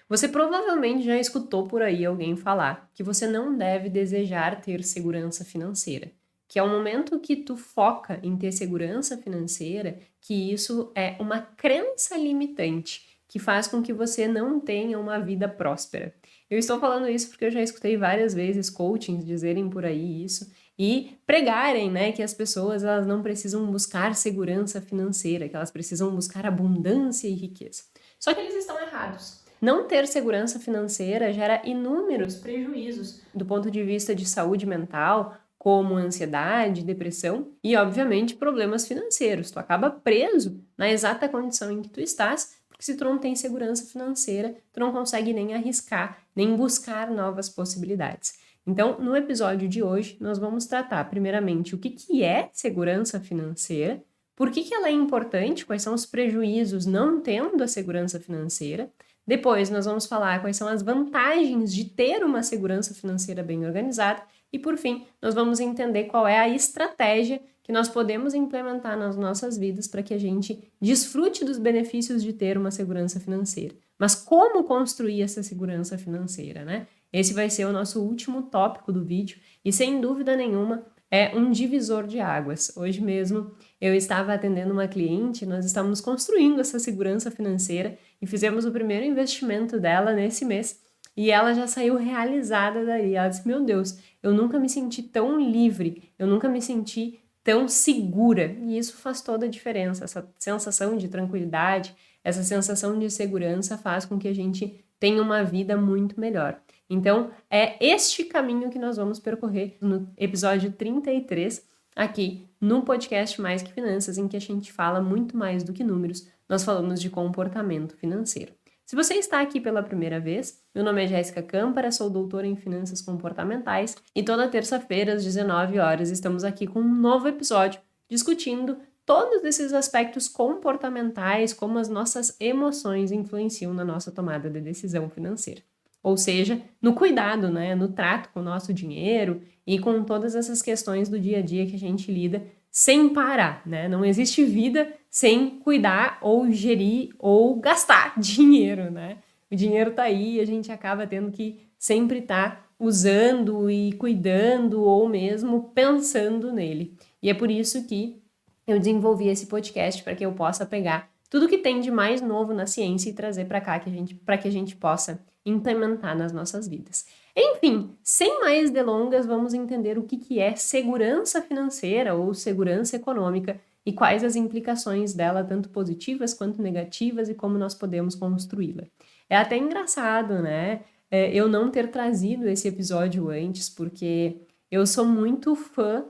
Você provavelmente já escutou por aí alguém falar que você não deve desejar ter segurança financeira, que é o momento que tu foca em ter segurança financeira, que isso é uma crença limitante que faz com que você não tenha uma vida próspera. Eu estou falando isso porque eu já escutei várias vezes coachings dizerem por aí isso e pregarem, né, que as pessoas elas não precisam buscar segurança financeira, que elas precisam buscar abundância e riqueza. Só que eles estão errados. Não ter segurança financeira gera inúmeros prejuízos do ponto de vista de saúde mental, como ansiedade, depressão e, obviamente, problemas financeiros. Tu acaba preso na exata condição em que tu estás, porque se tu não tem segurança financeira, tu não consegue nem arriscar, nem buscar novas possibilidades. Então, no episódio de hoje, nós vamos tratar, primeiramente, o que é segurança financeira, por que ela é importante, quais são os prejuízos não tendo a segurança financeira. Depois, nós vamos falar quais são as vantagens de ter uma segurança financeira bem organizada. E, por fim, nós vamos entender qual é a estratégia que nós podemos implementar nas nossas vidas para que a gente desfrute dos benefícios de ter uma segurança financeira. Mas como construir essa segurança financeira, né? Esse vai ser o nosso último tópico do vídeo e, sem dúvida nenhuma, é um divisor de águas. Hoje mesmo eu estava atendendo uma cliente, nós estávamos construindo essa segurança financeira e fizemos o primeiro investimento dela nesse mês. E ela já saiu realizada dali. Ela disse: meu Deus, eu nunca me senti tão livre, eu nunca me senti tão segura. E isso faz toda a diferença. Essa sensação de tranquilidade, essa sensação de segurança faz com que a gente tenha uma vida muito melhor. Então, é este caminho que nós vamos percorrer no episódio 33, aqui no podcast Mais que Finanças, em que a gente fala muito mais do que números, nós falamos de comportamento financeiro. Se você está aqui pela primeira vez, meu nome é Jéssica Câmpara, sou doutora em Finanças Comportamentais e toda terça-feira às 19 horas estamos aqui com um novo episódio discutindo todos esses aspectos comportamentais, como as nossas emoções influenciam na nossa tomada de decisão financeira. Ou seja, no cuidado, né, no trato com o nosso dinheiro e com todas essas questões do dia a dia que a gente lida sem parar, né? Não existe vida sem cuidar ou gerir ou gastar dinheiro, né? O dinheiro tá aí e a gente acaba tendo que sempre estar usando e cuidando ou mesmo pensando nele. E é por isso que eu desenvolvi esse podcast para que eu possa pegar tudo que tem de mais novo na ciência e trazer para cá para que a gente possa implementar nas nossas vidas. Enfim, sem mais delongas, vamos entender o que é segurança financeira ou segurança econômica e quais as implicações dela, tanto positivas quanto negativas, e como nós podemos construí-la. É até engraçado, né? Eu não ter trazido esse episódio antes, porque eu sou muito fã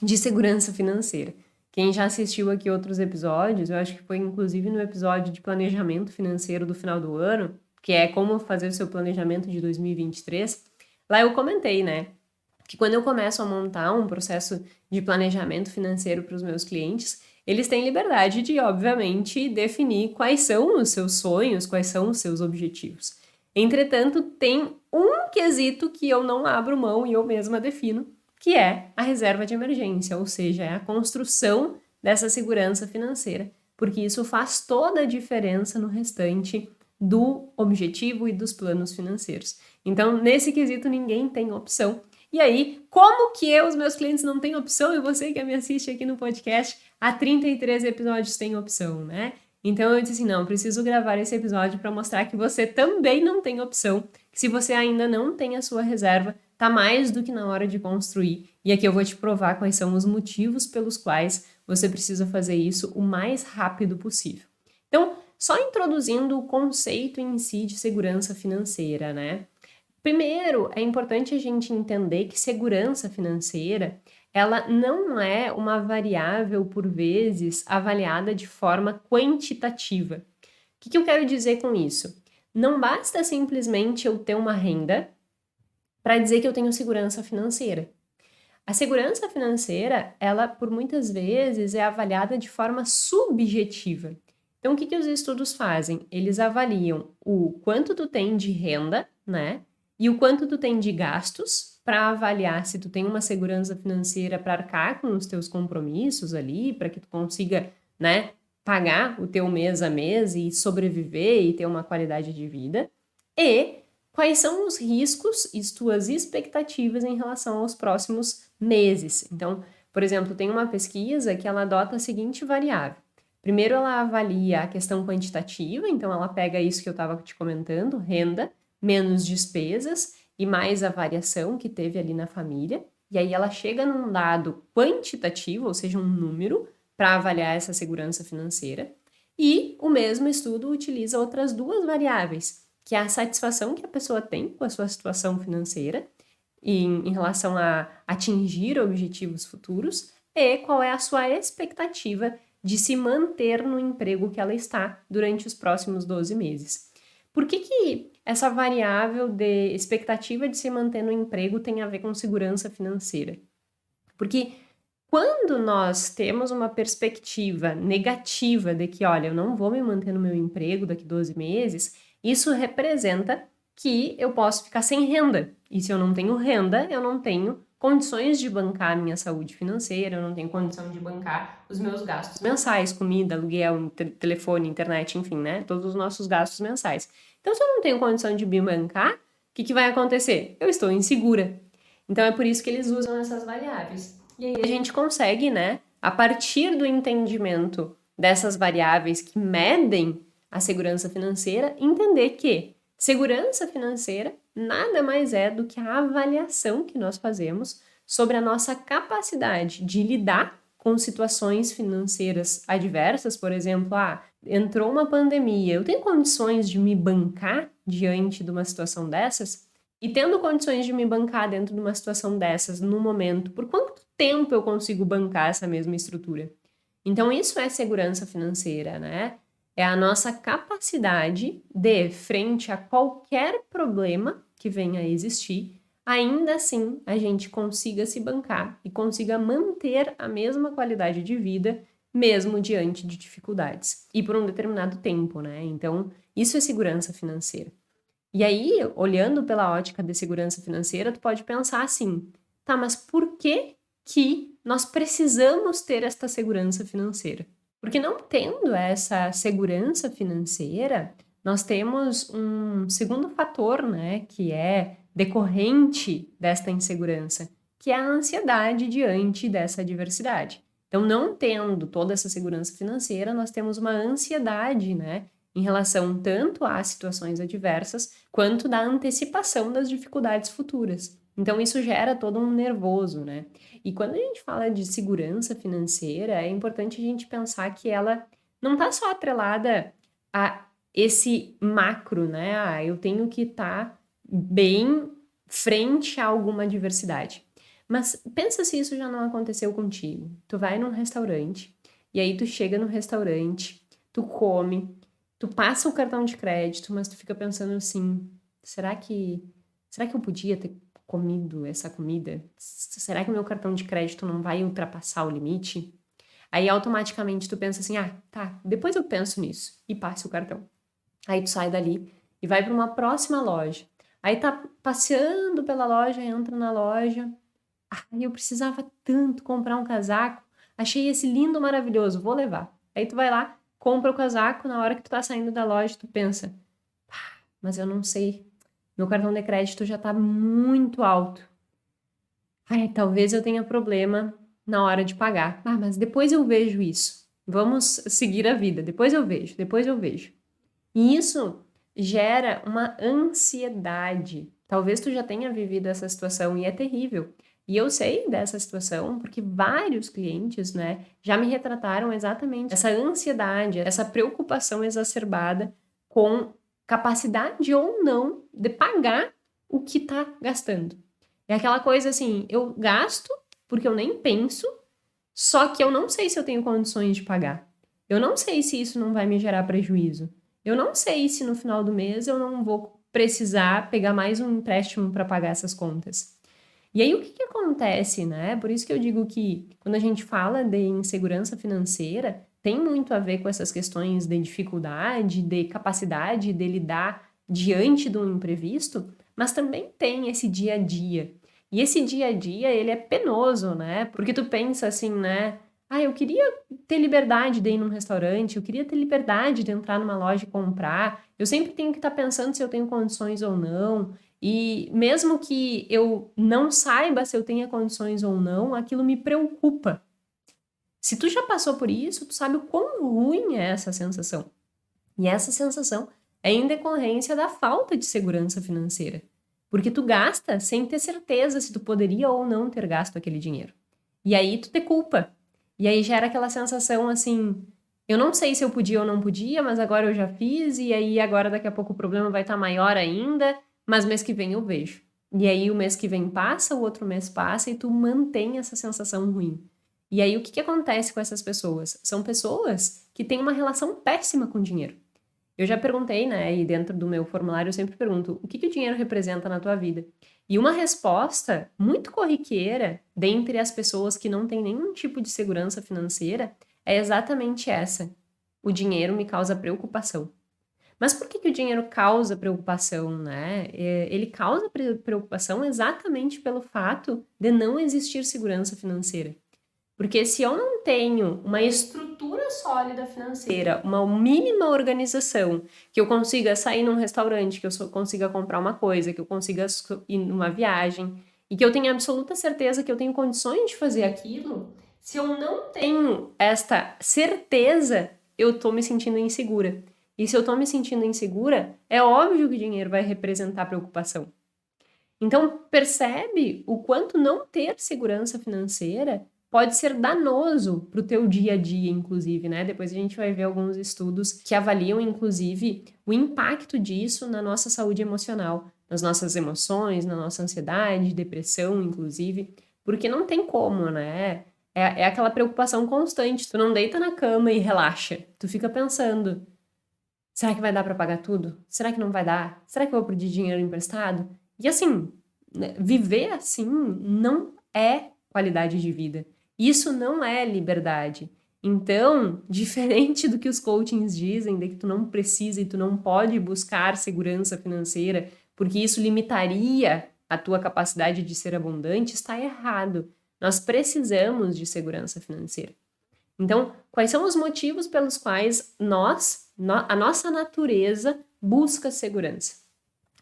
de segurança financeira. Quem já assistiu aqui outros episódios, eu acho que foi inclusive no episódio de planejamento financeiro do final do ano, que é como fazer o seu planejamento de 2023, lá eu comentei, né, que quando eu começo a montar um processo de planejamento financeiro para os meus clientes, eles têm liberdade de, obviamente, definir quais são os seus sonhos, quais são os seus objetivos. Entretanto, tem um quesito que eu não abro mão e eu mesma defino, que é a reserva de emergência, ou seja, é a construção dessa segurança financeira, porque isso faz toda a diferença no restante do objetivo e dos planos financeiros. Então, nesse quesito, ninguém tem opção. E aí, como que eu, os meus clientes, não têm opção e você que me assiste aqui no podcast, há 33 episódios tem opção, né? Então eu disse assim, não, preciso gravar esse episódio para mostrar que você também não tem opção, que se você ainda não tem a sua reserva, tá mais do que na hora de construir. E aqui eu vou te provar quais são os motivos pelos quais você precisa fazer isso o mais rápido possível. Então, só introduzindo o conceito em si de segurança financeira, né? Primeiro, é importante a gente entender que segurança financeira, ela não é uma variável, por vezes, avaliada de forma quantitativa. O que eu quero dizer com isso? Não basta simplesmente eu ter uma renda para dizer que eu tenho segurança financeira. A segurança financeira, ela, por muitas vezes, é avaliada de forma subjetiva. Então, o que os estudos fazem? Eles avaliam o quanto tu tem de renda, né? E o quanto tu tem de gastos para avaliar se tu tem uma segurança financeira para arcar com os teus compromissos ali, para que tu consiga, né, pagar o teu mês a mês e sobreviver e ter uma qualidade de vida. e quais são os riscos e tuas expectativas em relação aos próximos meses. Então, por exemplo, tem uma pesquisa que ela adota a seguinte variável. Primeiro, ela avalia a questão quantitativa, então ela pega isso que eu estava te comentando, renda, menos despesas e mais a variação que teve ali na família. E aí ela chega num dado quantitativo, ou seja, um número, para avaliar essa segurança financeira. E o mesmo estudo utiliza outras duas variáveis, que é a satisfação que a pessoa tem com a sua situação financeira em relação a atingir objetivos futuros e qual é a sua expectativa de se manter no emprego que ela está durante os próximos 12 meses. Por que essa variável de expectativa de se manter no emprego tem a ver com segurança financeira? Porque quando nós temos uma perspectiva negativa de que, olha, eu não vou me manter no meu emprego daqui 12 meses, isso representa que eu posso ficar sem renda. E se eu não tenho renda, eu não tenho condições de bancar a minha saúde financeira, eu não tenho condição de bancar os meus gastos mensais, comida, aluguel, telefone, internet, enfim, né? Todos os nossos gastos mensais. Então, se eu não tenho condição de me bancar, o que vai acontecer? Eu estou insegura. Então, é por isso que eles usam essas variáveis. E aí a gente consegue, né, a partir do entendimento dessas variáveis que medem a segurança financeira, entender que segurança financeira nada mais é do que a avaliação que nós fazemos sobre a nossa capacidade de lidar com situações financeiras adversas, por exemplo, entrou uma pandemia, eu tenho condições de me bancar diante de uma situação dessas? E tendo condições de me bancar dentro de uma situação dessas no momento, por quanto tempo eu consigo bancar essa mesma estrutura? Então, isso é segurança financeira, né? É a nossa capacidade de, frente a qualquer problema que venha a existir, ainda assim a gente consiga se bancar e consiga manter a mesma qualidade de vida, mesmo diante de dificuldades. E por um determinado tempo, né? Então, isso é segurança financeira. E aí, olhando pela ótica de segurança financeira, tu pode pensar assim, tá, mas por que nós precisamos ter esta segurança financeira? Porque não tendo essa segurança financeira, nós temos um segundo fator, né, que é decorrente desta insegurança, que é a ansiedade diante dessa adversidade. Então, não tendo toda essa segurança financeira, nós temos uma ansiedade, né, em relação tanto às situações adversas, quanto da antecipação das dificuldades futuras. Então, isso gera todo um nervoso, né? E quando a gente fala de segurança financeira, é importante a gente pensar que ela não está só atrelada a esse macro, né? Eu tenho que estar bem frente a alguma adversidade. Mas pensa se isso já não aconteceu contigo. Tu vai num restaurante, e aí tu chega no restaurante, tu come, tu passa o cartão de crédito, mas tu fica pensando assim, será que eu podia ter comido essa comida? Será que o meu cartão de crédito não vai ultrapassar o limite? Aí automaticamente tu pensa assim, tá, depois eu penso nisso e passa o cartão. Aí tu sai dali e vai para uma próxima loja. Aí tá passeando pela loja, entra na loja. Eu precisava tanto comprar um casaco. Achei esse lindo, maravilhoso, vou levar. Aí tu vai lá, compra o casaco, na hora que tu tá saindo da loja, tu pensa, mas eu não sei, meu cartão de crédito já tá muito alto. Talvez eu tenha problema na hora de pagar. Mas depois eu vejo isso. Vamos seguir a vida, depois eu vejo. E isso gera uma ansiedade. Talvez tu já tenha vivido essa situação e é terrível. E eu sei dessa situação porque vários clientes, né, já me retrataram exatamente essa ansiedade, essa preocupação exacerbada com capacidade ou não de pagar o que tá gastando. É aquela coisa assim, eu gasto porque eu nem penso, só que eu não sei se eu tenho condições de pagar. Eu não sei se isso não vai me gerar prejuízo. Eu não sei se no final do mês eu não vou precisar pegar mais um empréstimo para pagar essas contas. E aí o que acontece, né? Por isso que eu digo que quando a gente fala de insegurança financeira, tem muito a ver com essas questões de dificuldade, de capacidade de lidar diante de um imprevisto, mas também tem esse dia a dia. E esse dia a dia, ele é penoso, né? Porque tu pensa assim, né? Ah, eu queria ter liberdade de ir num restaurante, eu queria ter liberdade de entrar numa loja e comprar. Eu sempre tenho que estar pensando se eu tenho condições ou não. E mesmo que eu não saiba se eu tenho condições ou não, aquilo me preocupa. Se tu já passou por isso, tu sabe o quão ruim é essa sensação. E essa sensação é em decorrência da falta de segurança financeira. Porque tu gasta sem ter certeza se tu poderia ou não ter gasto aquele dinheiro. E aí tu te culpa. E aí gera aquela sensação assim, eu não sei se eu podia ou não podia, mas agora eu já fiz, e aí agora daqui a pouco o problema vai estar maior ainda, mas mês que vem eu vejo. E aí o mês que vem passa, o outro mês passa, e tu mantém essa sensação ruim. E aí o que acontece com essas pessoas? São pessoas que têm uma relação péssima com o dinheiro. Eu já perguntei, né, e dentro do meu formulário eu sempre pergunto, o que o dinheiro representa na tua vida? E uma resposta muito corriqueira, dentre as pessoas que não têm nenhum tipo de segurança financeira, é exatamente essa. O dinheiro me causa preocupação. Mas por que o dinheiro causa preocupação, né? Ele causa preocupação exatamente pelo fato de não existir segurança financeira. Porque se eu não tenho uma estrutura sólida financeira, uma mínima organização, que eu consiga sair num restaurante, que eu consiga comprar uma coisa, que eu consiga ir numa viagem, e que eu tenha absoluta certeza que eu tenho condições de fazer aquilo, se eu não tenho esta certeza, eu tô me sentindo insegura. E se eu tô me sentindo insegura, é óbvio que o dinheiro vai representar preocupação. Então, percebe o quanto não ter segurança financeira pode ser danoso para o teu dia a dia, inclusive, né? Depois a gente vai ver alguns estudos que avaliam, inclusive, o impacto disso na nossa saúde emocional, nas nossas emoções, na nossa ansiedade, depressão, inclusive, porque não tem como, né? É aquela preocupação constante. Tu não deita na cama e relaxa. Tu fica pensando, será que vai dar para pagar tudo? Será que não vai dar? Será que eu vou pedir dinheiro emprestado? E assim, né, viver assim não é qualidade de vida. Isso não é liberdade. Então, diferente do que os coachings dizem, de que tu não precisa e tu não pode buscar segurança financeira, porque isso limitaria a tua capacidade de ser abundante, está errado. Nós precisamos de segurança financeira. Então, quais são os motivos pelos quais a nossa natureza busca segurança?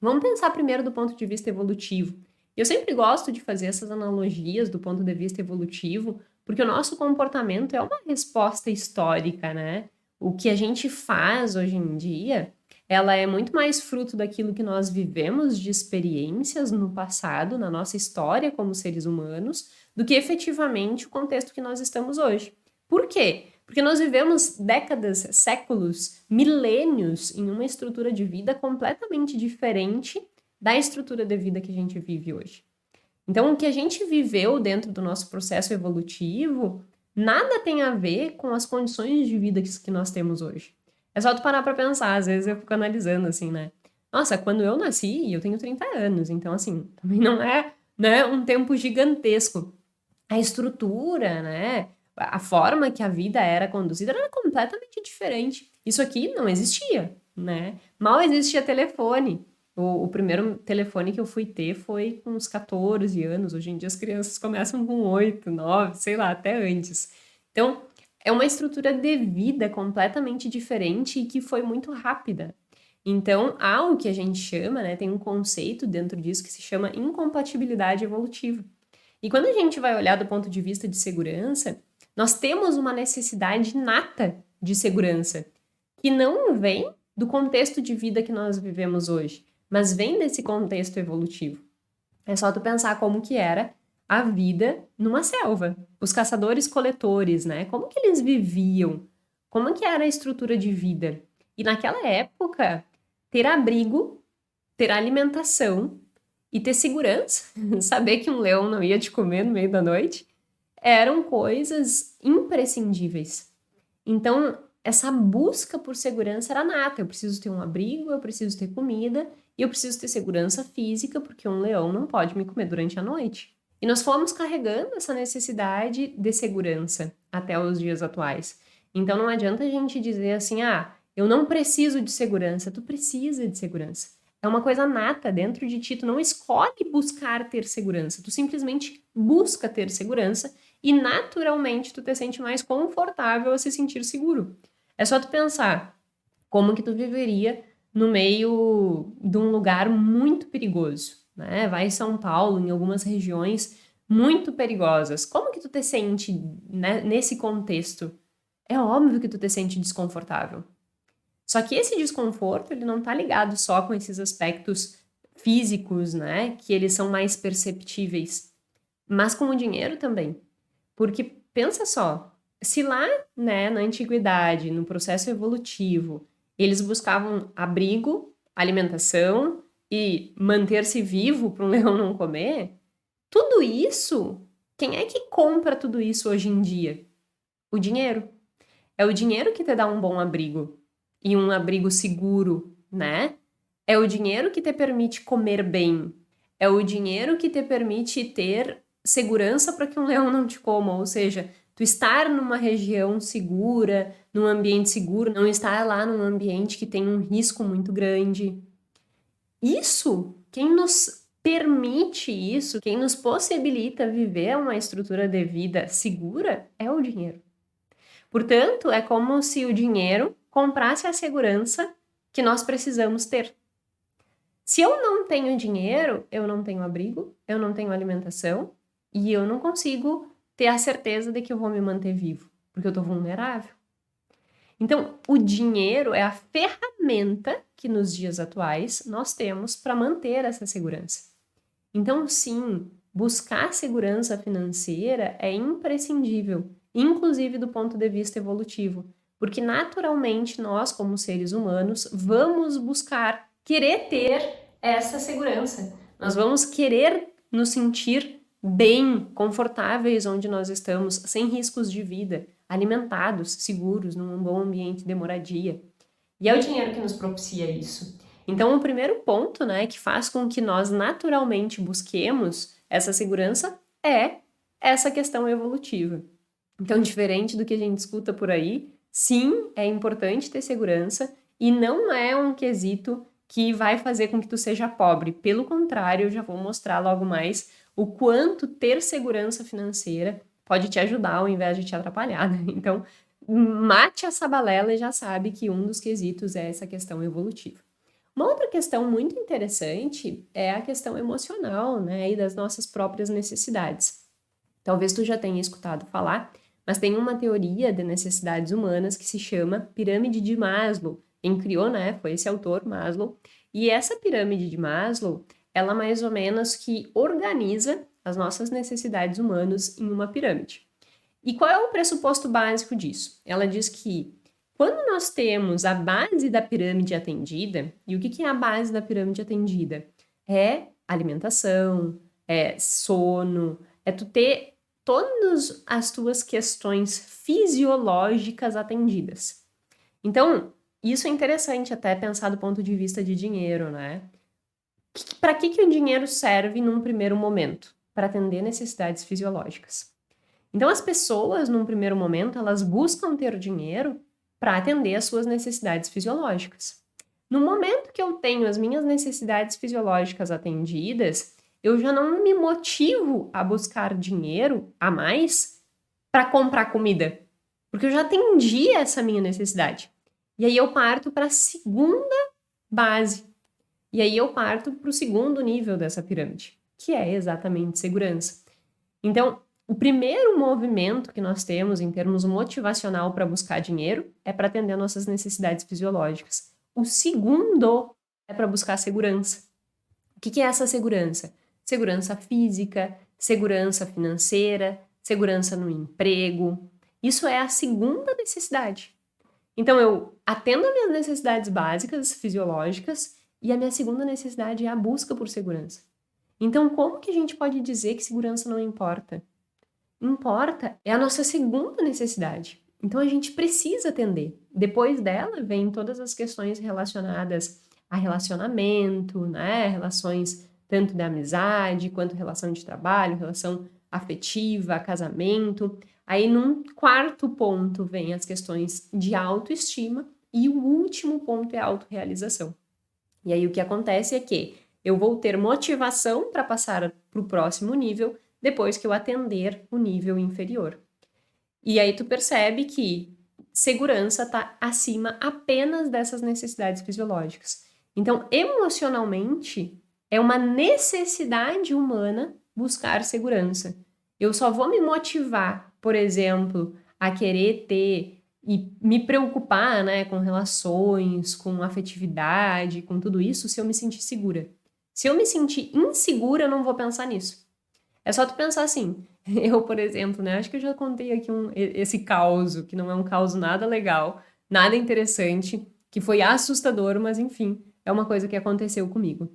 Vamos pensar primeiro do ponto de vista evolutivo. Eu sempre gosto de fazer essas analogias do ponto de vista evolutivo, porque o nosso comportamento é uma resposta histórica, né? O que a gente faz hoje em dia, ela é muito mais fruto daquilo que nós vivemos de experiências no passado, na nossa história como seres humanos, do que efetivamente o contexto que nós estamos hoje. Por quê? Porque nós vivemos décadas, séculos, milênios em uma estrutura de vida completamente diferente da estrutura de vida que a gente vive hoje. Então, o que a gente viveu dentro do nosso processo evolutivo nada tem a ver com as condições de vida que nós temos hoje. É só tu parar pra pensar, às vezes eu fico analisando assim, né? Nossa, quando eu nasci, eu tenho 30 anos, então assim, também não é, né, um tempo gigantesco. A estrutura, né? A forma que a vida era conduzida era completamente diferente. Isso aqui não existia, né? Mal existia telefone. O primeiro telefone que eu fui ter foi com uns 14 anos. Hoje em dia as crianças começam com 8, 9, sei lá, até antes. Então, é uma estrutura de vida completamente diferente e que foi muito rápida. Então, há o que a gente chama, né? Tem um conceito dentro disso que se chama incompatibilidade evolutiva. E quando a gente vai olhar do ponto de vista de segurança, nós temos uma necessidade inata de segurança, que não vem do contexto de vida que nós vivemos hoje, mas vem desse contexto evolutivo. É só tu pensar como que era a vida numa selva. Os caçadores-coletores, né? Como que eles viviam? Como que era a estrutura de vida? E naquela época, ter abrigo, ter alimentação e ter segurança, saber que um leão não ia te comer no meio da noite, eram coisas imprescindíveis. Então, essa busca por segurança era nata. Eu preciso ter um abrigo, eu preciso ter comida e eu preciso ter segurança física, porque um leão não pode me comer durante a noite. E nós fomos carregando essa necessidade de segurança até os dias atuais. Então, não adianta a gente dizer assim, eu não preciso de segurança. Tu precisa de segurança. É uma coisa nata dentro de ti, tu não escolhe buscar ter segurança, tu simplesmente busca ter segurança e naturalmente tu te sente mais confortável a se sentir seguro. É só tu pensar como que tu viveria no meio de um lugar muito perigoso, né? Vai em São Paulo, em algumas regiões muito perigosas. Como que tu te sente, né, nesse contexto? É óbvio que tu te sente desconfortável. Só que esse desconforto, ele não tá ligado só com esses aspectos físicos, né, que eles são mais perceptíveis, mas com o dinheiro também. Porque pensa só, se lá, né, na antiguidade, no processo evolutivo, eles buscavam abrigo, alimentação e manter-se vivo para um leão não comer, tudo isso, quem é que compra tudo isso hoje em dia? O dinheiro. É o dinheiro que te dá um bom abrigo e um abrigo seguro, né? É o dinheiro que te permite comer bem. É o dinheiro que te permite ter segurança para que um leão não te coma, ou seja, tu estar numa região segura, num ambiente seguro, não estar lá num ambiente que tem um risco muito grande. Isso, quem nos permite isso, quem nos possibilita viver uma estrutura de vida segura é o dinheiro. Portanto, é como se o dinheiro comprasse a segurança que nós precisamos ter. Se eu não tenho dinheiro, eu não tenho abrigo, eu não tenho alimentação e eu não consigo ter a certeza de que eu vou me manter vivo, porque eu estou vulnerável. Então, o dinheiro é a ferramenta que nos dias atuais nós temos para manter essa segurança. Então, sim, buscar segurança financeira é imprescindível, inclusive do ponto de vista evolutivo, porque naturalmente nós, como seres humanos, vamos buscar querer ter essa segurança. Nós vamos querer nos sentir bem, confortáveis onde nós estamos, sem riscos de vida, alimentados, seguros, num bom ambiente de moradia. E é o dinheiro que nos propicia isso. Então, o primeiro ponto, né, que faz com que nós naturalmente busquemos essa segurança é essa questão evolutiva. Então, diferente do que a gente escuta por aí, sim, é importante ter segurança e não é um quesito que vai fazer com que tu seja pobre. Pelo contrário, eu já vou mostrar logo mais o quanto ter segurança financeira pode te ajudar ao invés de te atrapalhar, né? Então, mate essa balela e já sabe que um dos quesitos é essa questão evolutiva. Uma outra questão muito interessante é a questão emocional, né, e das nossas próprias necessidades. Talvez tu já tenha escutado falar, mas tem uma teoria de necessidades humanas que se chama Pirâmide de Maslow. Quem criou, né, foi esse autor, Maslow. E essa pirâmide de Maslow, ela mais ou menos que organiza as nossas necessidades humanas em uma pirâmide. E qual é o pressuposto básico disso? Ela diz que quando nós temos a base da pirâmide atendida, e o que é a base da pirâmide atendida? É alimentação, é sono, é tu ter todas as tuas questões fisiológicas atendidas. Então, isso é interessante até pensar do ponto de vista de dinheiro, né? Para que o dinheiro serve num primeiro momento? Para atender necessidades fisiológicas. Então, as pessoas, num primeiro momento, elas buscam ter dinheiro para atender às suas necessidades fisiológicas. No momento que eu tenho as minhas necessidades fisiológicas atendidas, eu já não me motivo a buscar dinheiro a mais para comprar comida, porque eu já atendi essa minha necessidade. E aí eu parto para a segunda base. E aí eu parto para o segundo nível dessa pirâmide, que é exatamente segurança. Então, o primeiro movimento que nós temos em termos motivacional para buscar dinheiro é para atender nossas necessidades fisiológicas. O segundo é para buscar segurança. O que é essa segurança? Segurança física, segurança financeira, segurança no emprego. Isso é a segunda necessidade. Então, eu atendo as minhas necessidades básicas, fisiológicas, e a minha segunda necessidade é a busca por segurança. Então, como que a gente pode dizer que segurança não importa? Importa, é a nossa segunda necessidade. Então, a gente precisa atender. Depois dela, vem todas as questões relacionadas a relacionamento, né? Relações tanto de amizade, quanto relação de trabalho, relação afetiva, casamento. Aí, num quarto ponto, vem as questões de autoestima e o último ponto é a autorrealização. E aí, o que acontece é que eu vou ter motivação para passar para o próximo nível depois que eu atender o nível inferior. E aí tu percebe que segurança está acima apenas dessas necessidades fisiológicas. Então, emocionalmente, é uma necessidade humana buscar segurança. Eu só vou me motivar, por exemplo, a querer ter e me preocupar, né, com relações, com afetividade, com tudo isso, se eu me sentir segura. Se eu me sentir insegura, eu não vou pensar nisso. É só tu pensar assim. Eu, por exemplo, né? Acho que eu já contei aqui esse caos, que não é um caos nada legal, nada interessante, que foi assustador, mas enfim, é uma coisa que aconteceu comigo.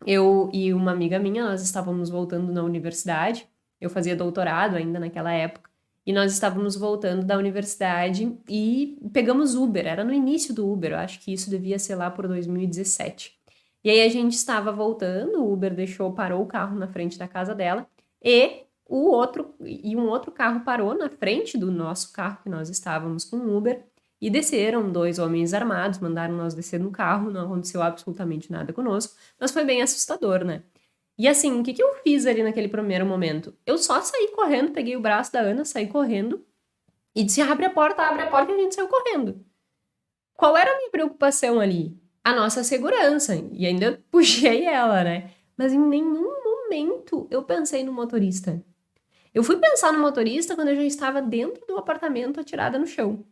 Eu e uma amiga minha, nós estávamos voltando na universidade, eu fazia doutorado ainda naquela época, e nós estávamos voltando da universidade e pegamos Uber, era no início do Uber, eu acho que isso devia ser lá por 2017. E aí a gente estava voltando, o Uber parou o carro na frente da casa dela, e um outro carro parou na frente do nosso carro, que nós estávamos com o Uber, e desceram 2 homens armados, mandaram nós descer no carro, não aconteceu absolutamente nada conosco, mas foi bem assustador, né? E assim, o que eu fiz ali naquele primeiro momento? Eu só saí correndo, peguei o braço da Ana, saí correndo e disse: abre a porta, e a gente saiu correndo. Qual era a minha preocupação ali? A nossa segurança. E ainda puxei ela, né? Mas em nenhum momento eu pensei no motorista. Eu fui pensar no motorista quando eu já estava dentro do apartamento atirada no chão.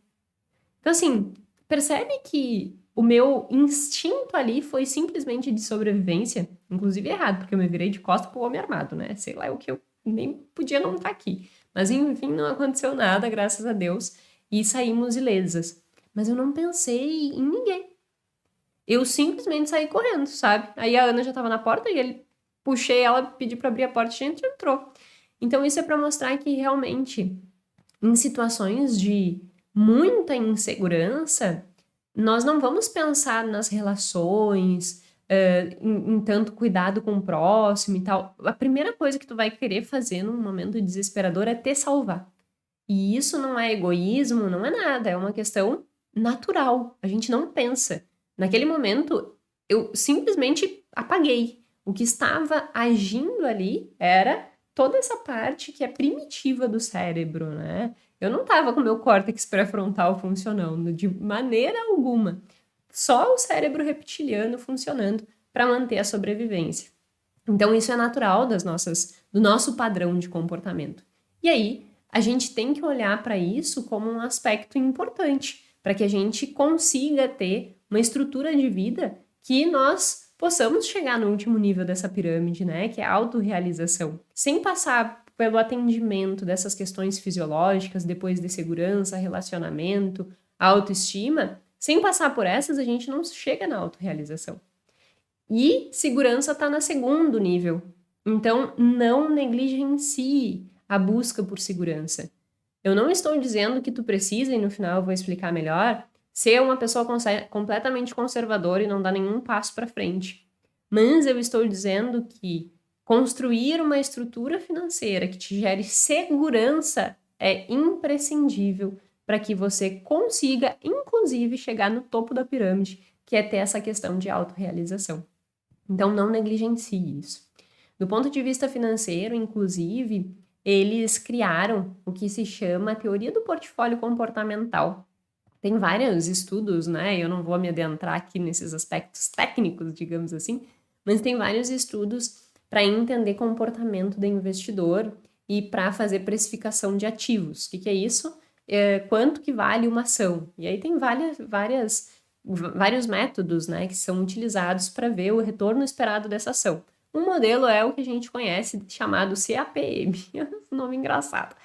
Então, assim, percebe que o meu instinto ali foi simplesmente de sobrevivência, inclusive errado, porque eu me virei de costas pro homem armado, né? Sei lá o que eu nem podia não estar aqui. Mas enfim, não aconteceu nada, graças a Deus, e saímos ilesas. Mas eu não pensei em ninguém. Eu simplesmente saí correndo, sabe? Aí a Ana já tava na porta e ele puxei ela, pedi pra abrir a porta e a gente entrou. Então isso é pra mostrar que realmente, em situações de muita insegurança, nós não vamos pensar nas relações, em tanto cuidado com o próximo e tal. A primeira coisa que tu vai querer fazer num momento desesperador é te salvar. E isso não é egoísmo, não é nada, é uma questão natural. A gente não pensa. Naquele momento, eu simplesmente apaguei. O que estava agindo ali era toda essa parte que é primitiva do cérebro, né? Eu não estava com o meu córtex pré-frontal funcionando de maneira alguma. Só o cérebro reptiliano funcionando para manter a sobrevivência. Então, isso é natural do nosso padrão de comportamento. E aí, a gente tem que olhar para isso como um aspecto importante, para que a gente consiga ter uma estrutura de vida que nós possamos chegar no último nível dessa pirâmide, né? Que é a autorrealização. Sem passar pelo atendimento dessas questões fisiológicas, depois de segurança, relacionamento, autoestima, sem passar por essas, a gente não chega na autorrealização. E segurança está no segundo nível. Então, não negligencie a busca por segurança. Eu não estou dizendo que tu precisa, e no final eu vou explicar melhor, ser uma pessoa completamente conservadora e não dar nenhum passo para frente. Mas eu estou dizendo que construir uma estrutura financeira que te gere segurança é imprescindível para que você consiga, inclusive, chegar no topo da pirâmide, que é ter essa questão de autorrealização. Então, não negligencie isso. Do ponto de vista financeiro, inclusive, eles criaram o que se chama a teoria do portfólio comportamental. Tem vários estudos, né? Eu não vou me adentrar aqui nesses aspectos técnicos, digamos assim, mas tem vários estudos para entender comportamento do investidor e para fazer precificação de ativos. O que é isso? Quanto que vale uma ação? E aí tem vários métodos, né, que são utilizados para ver o retorno esperado dessa ação. Um modelo é o que a gente conhece chamado CAPM, nome engraçado.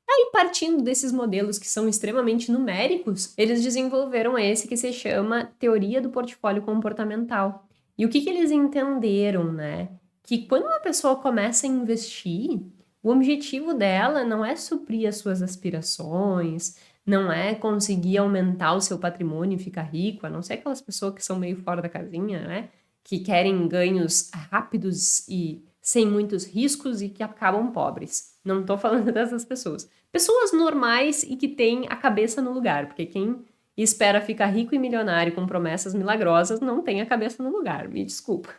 Aí, partindo desses modelos que são extremamente numéricos, eles desenvolveram esse que se chama teoria do portfólio comportamental. E o que eles entenderam, né? Que quando uma pessoa começa a investir, o objetivo dela não é suprir as suas aspirações, não é conseguir aumentar o seu patrimônio e ficar rico, a não ser aquelas pessoas que são meio fora da casinha, né? Que querem ganhos rápidos e sem muitos riscos e que acabam pobres. Não estou falando dessas pessoas. Pessoas normais e que têm a cabeça no lugar, porque quem espera ficar rico e milionário com promessas milagrosas não tem a cabeça no lugar, me desculpa.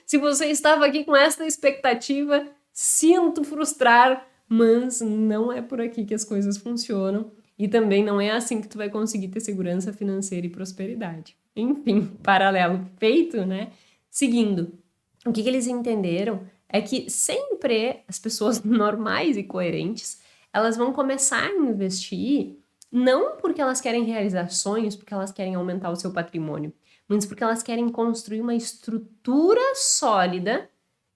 Se você estava aqui com essa expectativa, Sinto frustrar, mas não é por aqui que as coisas funcionam e também não é assim que tu vai conseguir ter segurança financeira e prosperidade. Enfim, paralelo feito, né? Seguindo, o que eles entenderam é que sempre as pessoas normais e coerentes, elas vão começar a investir não porque elas querem realizar sonhos, porque elas querem aumentar o seu patrimônio, mas porque elas querem construir uma estrutura sólida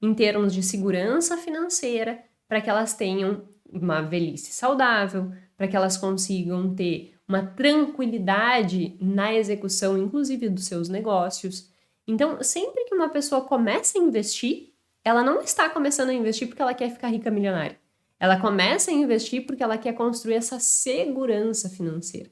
em termos de segurança financeira, para que elas tenham uma velhice saudável, para que elas consigam ter uma tranquilidade na execução, inclusive dos seus negócios. Então, sempre que uma pessoa começa a investir, ela não está começando a investir porque ela quer ficar rica milionária. Ela começa a investir porque ela quer construir essa segurança financeira.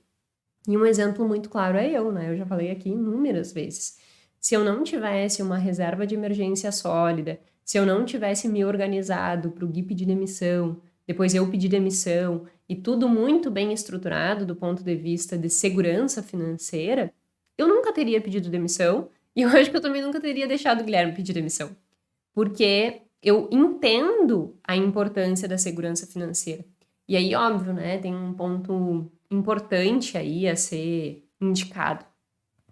E um exemplo muito claro é eu, né? Eu já falei aqui inúmeras vezes. Se eu não tivesse uma reserva de emergência sólida, se eu não tivesse me organizado para o Gui pedir demissão, depois eu pedir demissão, e tudo muito bem estruturado do ponto de vista de segurança financeira, eu nunca teria pedido demissão, e eu acho que eu também nunca teria deixado o Guilherme pedir demissão. Porque eu entendo a importância da segurança financeira. E aí, óbvio, né, tem um ponto importante aí a ser indicado.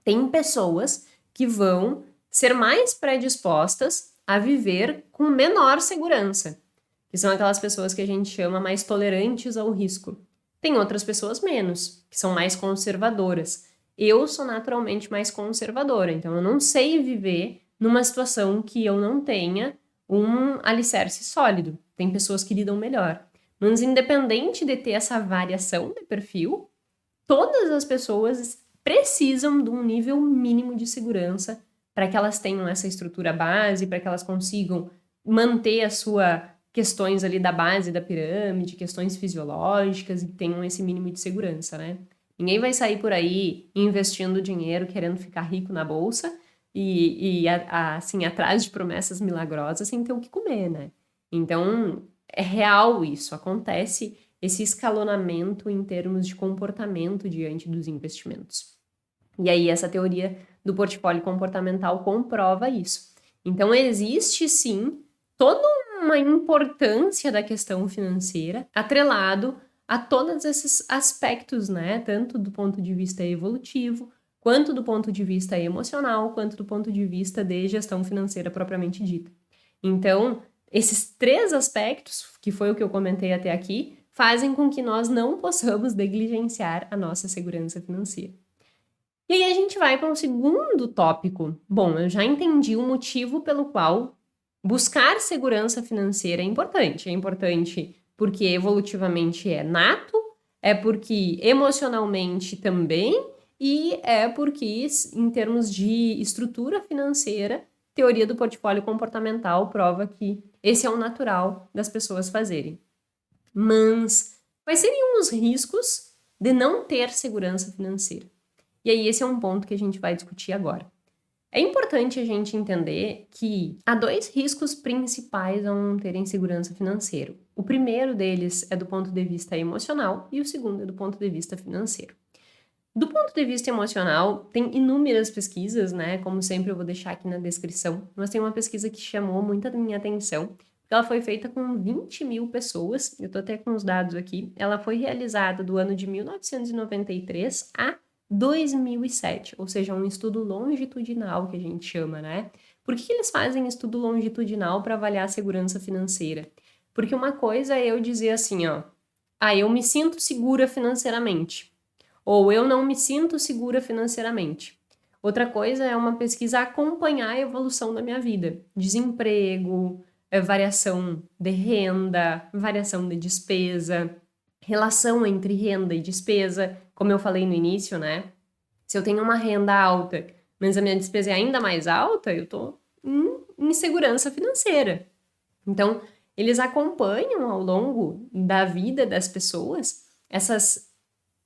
Tem pessoas que vão ser mais predispostas a viver com menor segurança, que são aquelas pessoas que a gente chama mais tolerantes ao risco. Tem outras pessoas menos, que são mais conservadoras. Eu sou naturalmente mais conservadora, então eu não sei viver numa situação que eu não tenha um alicerce sólido. Tem pessoas que lidam melhor. Mas independente de ter essa variação de perfil, todas as pessoas precisam de um nível mínimo de segurança para que elas tenham essa estrutura base, para que elas consigam manter as suas questões ali da base da pirâmide, questões fisiológicas e tenham esse mínimo de segurança, né? Ninguém vai sair por aí investindo dinheiro, querendo ficar rico na bolsa e assim, atrás de promessas milagrosas sem ter o que comer, né? Então, é real isso, acontece esse escalonamento em termos de comportamento diante dos investimentos. E aí, essa teoria do portfólio comportamental comprova isso. Então, existe sim toda uma importância da questão financeira atrelado a todos esses aspectos, né? Tanto do ponto de vista evolutivo, quanto do ponto de vista emocional, quanto do ponto de vista de gestão financeira propriamente dita. Então, esses três aspectos, que foi o que eu comentei até aqui, fazem com que nós não possamos negligenciar a nossa segurança financeira. E aí a gente vai para um segundo tópico. Bom, eu já entendi o motivo pelo qual buscar segurança financeira é importante. É importante porque evolutivamente é nato, é porque emocionalmente também, e é porque, em termos de estrutura financeira, teoria do portfólio comportamental prova que esse é o natural das pessoas fazerem. Mas quais seriam os riscos de não ter segurança financeira? E aí esse é um ponto que a gente vai discutir agora. É importante a gente entender que há dois riscos principais ao não terem segurança financeira. O primeiro deles é do ponto de vista emocional e o segundo é do ponto de vista financeiro. Do ponto de vista emocional, tem inúmeras pesquisas, né? Como sempre eu vou deixar aqui na descrição, mas tem uma pesquisa que chamou muita minha atenção. Ela foi feita com 20 mil pessoas, eu tô até com os dados aqui. Ela foi realizada do ano de 1993 a 2007, ou seja, um estudo longitudinal que a gente chama, né? Por que eles fazem estudo longitudinal para avaliar a segurança financeira? Porque uma coisa é eu dizer assim, ó, eu me sinto segura financeiramente, ou eu não me sinto segura financeiramente. Outra coisa é uma pesquisa acompanhar a evolução da minha vida, desemprego, variação de renda, variação de despesa, relação entre renda e despesa, como eu falei no início, né? Se eu tenho uma renda alta, mas a minha despesa é ainda mais alta, eu tô em insegurança financeira. Então, eles acompanham ao longo da vida das pessoas essas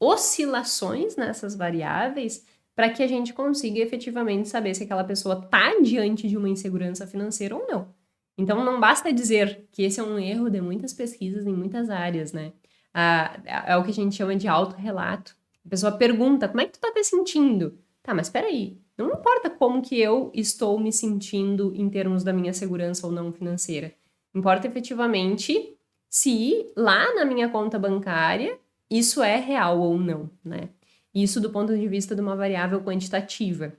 oscilações nessas variáveis para que a gente consiga efetivamente saber se aquela pessoa está diante de uma insegurança financeira ou não. Então, não basta dizer que esse é um erro de muitas pesquisas em muitas áreas, né? É o que a gente chama de autorrelato. A pessoa pergunta, como é que tu tá te sentindo? Tá, mas peraí, não importa como que eu estou me sentindo em termos da minha segurança ou não financeira. Importa efetivamente se lá na minha conta bancária isso é real ou não, né? Isso do ponto de vista de uma variável quantitativa.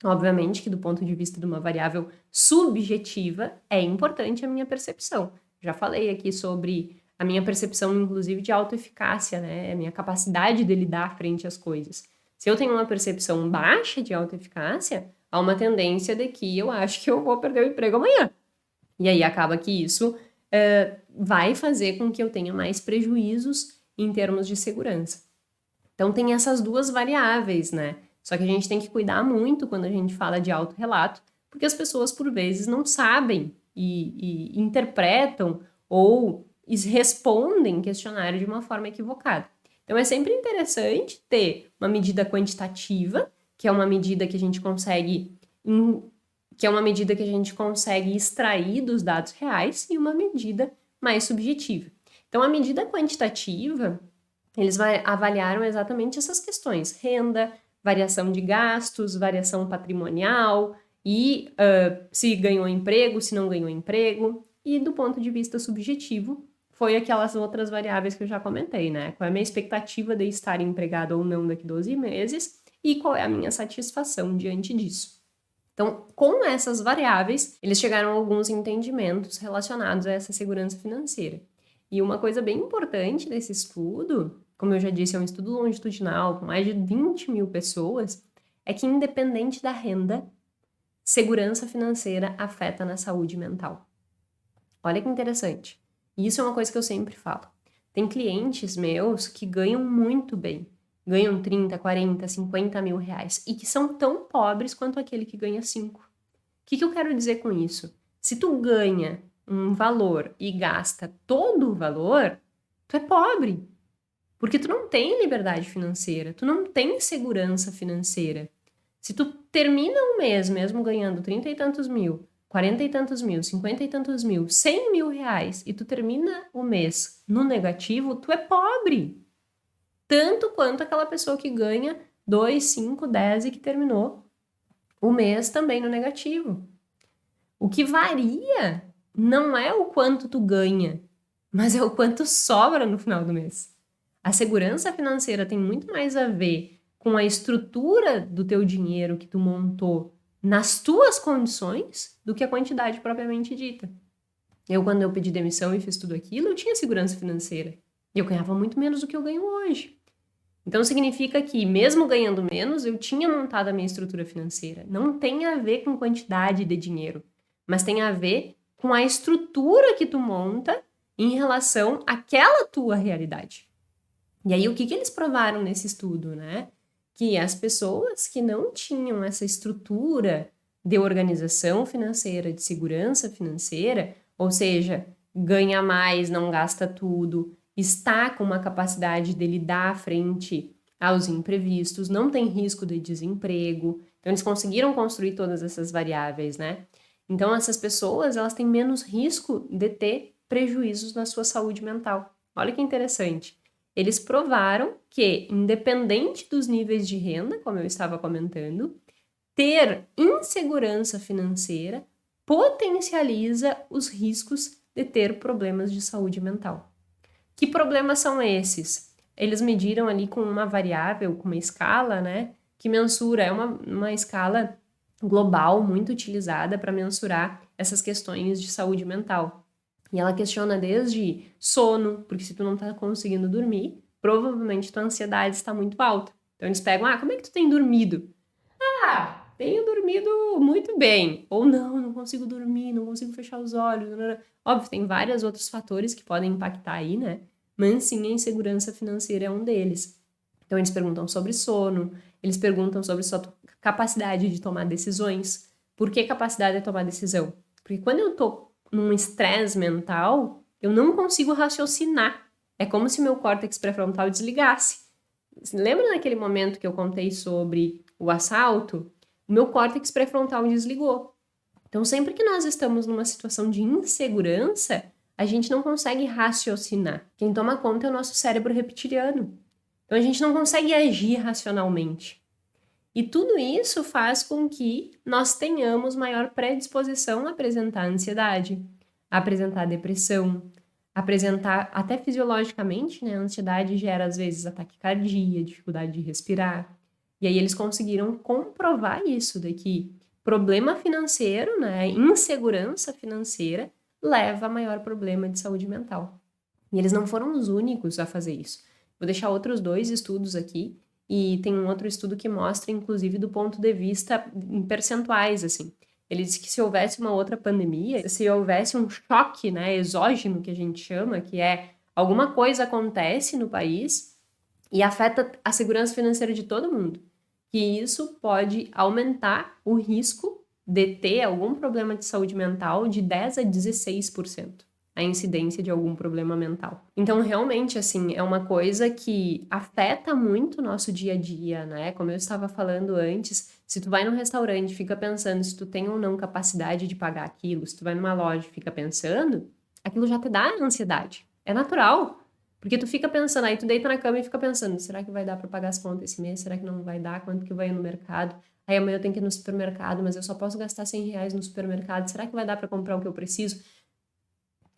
Obviamente que do ponto de vista de uma variável subjetiva, é importante a minha percepção. Já falei aqui sobre a minha percepção, inclusive, de autoeficácia, né? A minha capacidade de lidar frente às coisas. Se eu tenho uma percepção baixa de autoeficácia, há uma tendência de que eu acho que eu vou perder o emprego amanhã. E aí acaba que isso vai fazer com que eu tenha mais prejuízos em termos de segurança. Então tem essas duas variáveis, né? Só que a gente tem que cuidar muito quando a gente fala de autorrelato, porque as pessoas, por vezes, não sabem e interpretam ou respondem questionário de uma forma equivocada. Então é sempre interessante ter uma medida quantitativa, que é uma medida que a gente consegue extrair dos dados reais, e uma medida mais subjetiva. Então a medida quantitativa, eles avaliaram exatamente essas questões: renda, variação de gastos, variação patrimonial e se ganhou emprego, se não ganhou emprego. E do ponto de vista subjetivo, foi aquelas outras variáveis que eu já comentei, né? Qual é a minha expectativa de estar empregado ou não daqui a 12 meses e qual é a minha satisfação diante disso. Então, com essas variáveis, eles chegaram a alguns entendimentos relacionados a essa segurança financeira. E uma coisa bem importante desse estudo, como eu já disse, é um estudo longitudinal com mais de 20 mil pessoas, é que independente da renda, segurança financeira afeta na saúde mental. Olha que interessante. E isso é uma coisa que eu sempre falo. Tem clientes meus que ganham muito bem, ganham 30, 40, 50 mil reais e que são tão pobres quanto aquele que ganha 5. O que eu quero dizer com isso? Se tu ganha um valor e gasta todo o valor, tu é pobre. Porque tu não tem liberdade financeira, tu não tem segurança financeira. Se tu termina um mês mesmo ganhando 30 e tantos mil, 40 e tantos mil, 50 e tantos mil, 100 mil reais, e tu termina o mês no negativo, tu é pobre. Tanto quanto aquela pessoa que ganha 2, 5, 10 e que terminou o mês também no negativo. O que varia não é o quanto tu ganha, mas é o quanto sobra no final do mês. A segurança financeira tem muito mais a ver com a estrutura do teu dinheiro que tu montou nas tuas condições do que a quantidade propriamente dita. Quando eu pedi demissão e fiz tudo aquilo, eu tinha segurança financeira. E eu ganhava muito menos do que eu ganho hoje. Então significa que, mesmo ganhando menos, eu tinha montado a minha estrutura financeira. Não tem a ver com quantidade de dinheiro, mas tem a ver com a estrutura que tu monta em relação àquela tua realidade. E aí, o que eles provaram nesse estudo, né? Que as pessoas que não tinham essa estrutura de organização financeira, de segurança financeira, ou seja, ganha mais, não gasta tudo, está com uma capacidade de lidar frente aos imprevistos, não tem risco de desemprego. Então, eles conseguiram construir todas essas variáveis, né? Então, essas pessoas, elas têm menos risco de ter prejuízos na sua saúde mental. Olha que interessante. Eles provaram que, independente dos níveis de renda, como eu estava comentando, ter insegurança financeira potencializa os riscos de ter problemas de saúde mental. Que problemas são esses? Eles mediram ali com uma variável, com uma escala, né? Que mensura, é uma escala global muito utilizada para mensurar essas questões de saúde mental. E ela questiona desde sono, porque se tu não tá conseguindo dormir, provavelmente tua ansiedade está muito alta. Então eles pegam, como é que tu tem dormido? Tenho dormido muito bem. Ou não consigo dormir, não consigo fechar os olhos. Óbvio, tem vários outros fatores que podem impactar aí, né? Mas sim, a insegurança financeira é um deles. Então eles perguntam sobre sono, eles perguntam sobre sua capacidade de tomar decisões. Por que capacidade de tomar decisão? Porque quando eu tô num estresse mental, eu não consigo raciocinar. É como se meu córtex pré-frontal desligasse. Lembra naquele momento que eu contei sobre o assalto? O meu córtex pré-frontal desligou. Então, sempre que nós estamos numa situação de insegurança, a gente não consegue raciocinar. Quem toma conta é o nosso cérebro reptiliano. Então, a gente não consegue agir racionalmente. E tudo isso faz com que nós tenhamos maior predisposição a apresentar ansiedade. apresentar depressão, apresentar até fisiologicamente, né? A ansiedade gera às vezes ataque cardíaco, dificuldade de respirar. E aí eles conseguiram comprovar isso, de que problema financeiro, né, insegurança financeira leva a maior problema de saúde mental. E eles não foram os únicos a fazer isso. Vou deixar outros 2 estudos aqui, e tem um outro estudo que mostra, inclusive, do ponto de vista em percentuais, assim. Ele diz que se houvesse uma outra pandemia, se houvesse um choque, né, exógeno, que a gente chama, que é alguma coisa acontece no país e afeta a segurança financeira de todo mundo, que isso pode aumentar o risco de ter algum problema de saúde mental de 10 a 16% a incidência de algum problema mental. Então, realmente, assim, é uma coisa que afeta muito o nosso dia a dia, né? Como eu estava falando antes, se tu vai num restaurante e fica pensando se tu tem ou não capacidade de pagar aquilo, se tu vai numa loja e fica pensando, aquilo já te dá ansiedade. É natural. Porque tu fica pensando, aí tu deita na cama e fica pensando, será que vai dar para pagar as contas esse mês? Será que não vai dar? Quanto que vai no mercado? Aí amanhã eu tenho que ir no supermercado, mas eu só posso gastar R$ 100 no supermercado. Será que vai dar para comprar o que eu preciso?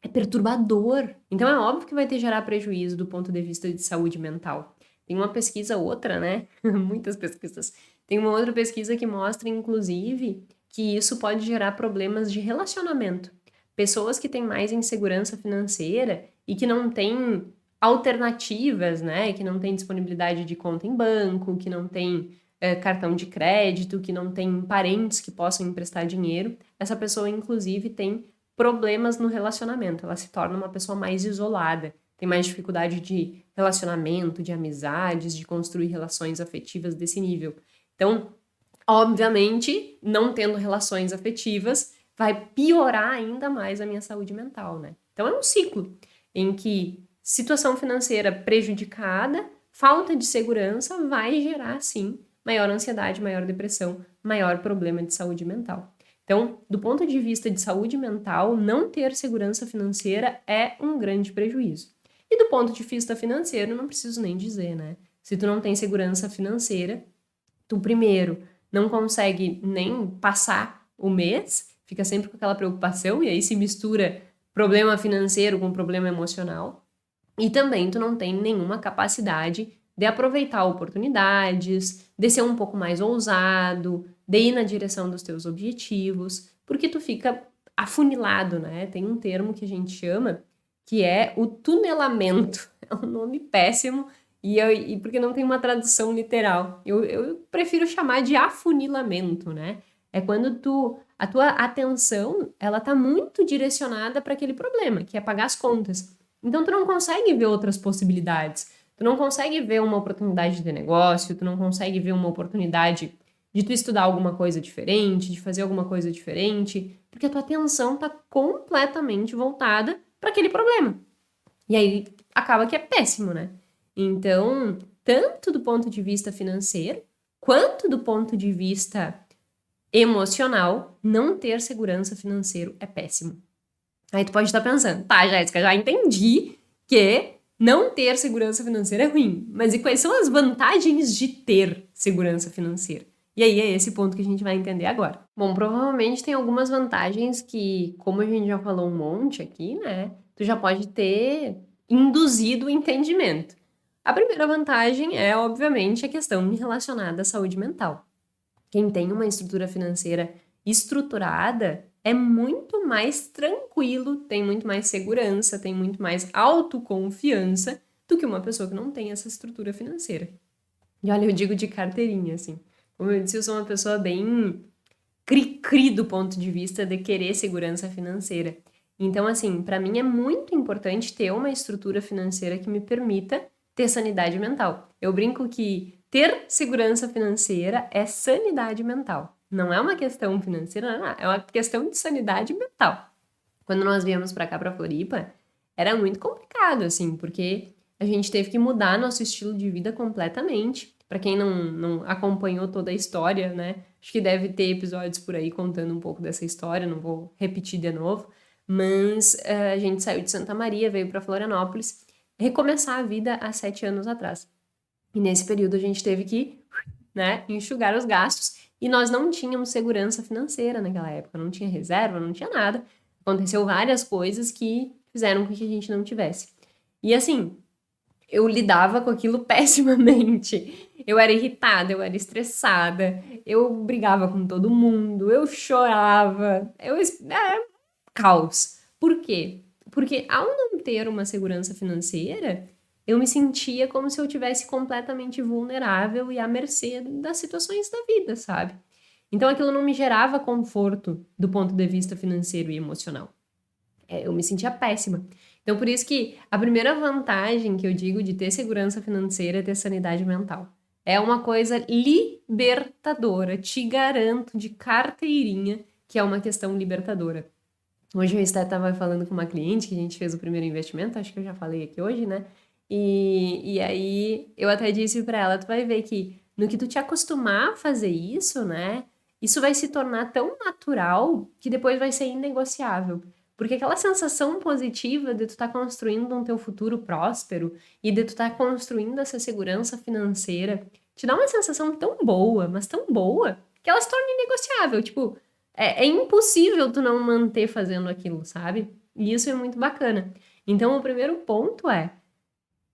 É perturbador. Então é óbvio que vai te gerar prejuízo do ponto de vista de saúde mental. Tem uma pesquisa outra, né? Muitas pesquisas. Tem uma outra pesquisa que mostra, inclusive, que isso pode gerar problemas de relacionamento. Pessoas que têm mais insegurança financeira e que não têm alternativas, né? Que não têm disponibilidade de conta em banco, que não têm cartão de crédito, que não têm parentes que possam emprestar dinheiro. Essa pessoa, inclusive, tem problemas no relacionamento, ela se torna uma pessoa mais isolada, tem mais dificuldade de relacionamento, de amizades, de construir relações afetivas desse nível. Então, obviamente, não tendo relações afetivas, vai piorar ainda mais a minha saúde mental, né? Então é um ciclo em que situação financeira prejudicada, falta de segurança vai gerar, sim, maior ansiedade, maior depressão, maior problema de saúde mental. Então, do ponto de vista de saúde mental, não ter segurança financeira é um grande prejuízo. E do ponto de vista financeiro, não preciso nem dizer, né? Se tu não tem segurança financeira, tu primeiro não consegue nem passar o mês, fica sempre com aquela preocupação, e aí se mistura problema financeiro com problema emocional. E também tu não tem nenhuma capacidade de aproveitar oportunidades, de ser um pouco mais ousado, de ir na direção dos teus objetivos, porque tu fica afunilado, né? Tem um termo que a gente chama que é o tunelamento. É um nome péssimo e porque não tem uma tradução literal. Eu prefiro chamar de afunilamento, né? É quando a tua atenção, ela tá muito direcionada para aquele problema, que é pagar as contas. Então tu não consegue ver outras possibilidades. Tu não consegue ver uma oportunidade de negócio, tu não consegue ver uma oportunidade de tu estudar alguma coisa diferente, de fazer alguma coisa diferente, porque a tua atenção tá completamente voltada para aquele problema. E aí acaba que é péssimo, né? Então, tanto do ponto de vista financeiro, quanto do ponto de vista emocional, não ter segurança financeira é péssimo. Aí tu pode estar pensando, tá, Jéssica, já entendi que não ter segurança financeira é ruim, mas e quais são as vantagens de ter segurança financeira? E aí é esse ponto que a gente vai entender agora. Bom, provavelmente tem algumas vantagens que, como a gente já falou um monte aqui, né, tu já pode ter induzido o entendimento. A primeira vantagem é, obviamente, a questão relacionada à saúde mental. Quem tem uma estrutura financeira estruturada é muito mais tranquilo, tem muito mais segurança, tem muito mais autoconfiança do que uma pessoa que não tem essa estrutura financeira. E olha, eu digo de carteirinha, assim. Como eu disse, eu sou uma pessoa bem cri-cri do ponto de vista de querer segurança financeira. Então, assim, para mim é muito importante ter uma estrutura financeira que me permita ter sanidade mental. Eu brinco que ter segurança financeira é sanidade mental. Não é uma questão financeira, não, é uma questão de sanidade mental. Quando nós viemos para cá, para Floripa, era muito complicado, assim, porque a gente teve que mudar nosso estilo de vida completamente. Para quem não acompanhou toda a história, né? Acho que deve ter episódios por aí contando um pouco dessa história, não vou repetir de novo. Mas a gente saiu de Santa Maria, veio para Florianópolis, recomeçar a vida há 7 anos atrás. E nesse período a gente teve que, né, enxugar os gastos e nós não tínhamos segurança financeira naquela época, não tinha reserva, não tinha nada. Aconteceu várias coisas que fizeram com que a gente não tivesse. E assim, eu lidava com aquilo pessimamente. Eu era irritada, eu era estressada, eu brigava com todo mundo, eu chorava, caos. Por quê? Porque ao não ter uma segurança financeira, eu me sentia como se eu tivesse completamente vulnerável e à mercê das situações da vida, sabe? Então aquilo não me gerava conforto do ponto de vista financeiro e emocional. Eu me sentia péssima. Então, por isso que a primeira vantagem que eu digo de ter segurança financeira é ter sanidade mental. É uma coisa libertadora, te garanto de carteirinha que é uma questão libertadora. Hoje eu estava falando com uma cliente que a gente fez o primeiro investimento, acho que eu já falei aqui hoje, né? E aí eu até disse para ela, tu vai ver que no que tu te acostumar a fazer isso, né? Isso vai se tornar tão natural que depois vai ser inegociável. Porque aquela sensação positiva de tu estar construindo um teu futuro próspero e de tu estar construindo essa segurança financeira, te dá uma sensação tão boa, mas tão boa, que ela se torna inegociável. Tipo, é impossível tu não manter fazendo aquilo, sabe? E isso é muito bacana. Então, o primeiro ponto é,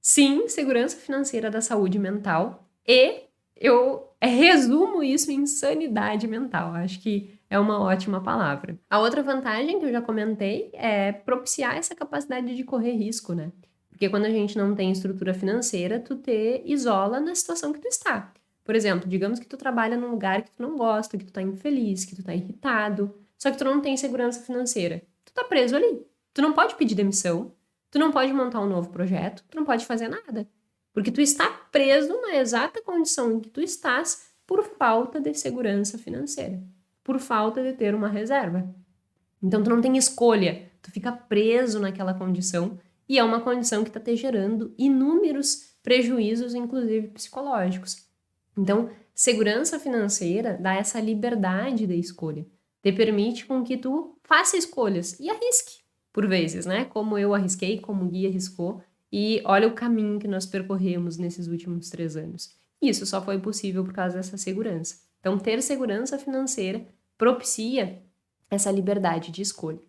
sim, segurança financeira da saúde mental e eu resumo isso em sanidade mental. Acho que é uma ótima palavra. A outra vantagem que eu já comentei é propiciar essa capacidade de correr risco, né? Porque quando a gente não tem estrutura financeira, tu te isola na situação que tu está. Por exemplo, digamos que tu trabalha num lugar que tu não gosta, que tu tá infeliz, que tu tá irritado, só que tu não tem segurança financeira. Tu tá preso ali. Tu não pode pedir demissão, tu não pode montar um novo projeto, tu não pode fazer nada. Porque tu está preso na exata condição em que tu estás por falta de segurança financeira, por falta de ter uma reserva. Então tu não tem escolha, tu fica preso naquela condição e é uma condição que está te gerando inúmeros prejuízos, inclusive psicológicos. Então, segurança financeira dá essa liberdade de escolha, te permite com que tu faça escolhas e arrisque, por vezes, né? Como eu arrisquei, como o Gui arriscou, e olha o caminho que nós percorremos nesses últimos 3 anos. Isso só foi possível por causa dessa segurança. Então, ter segurança financeira propicia essa liberdade de escolha.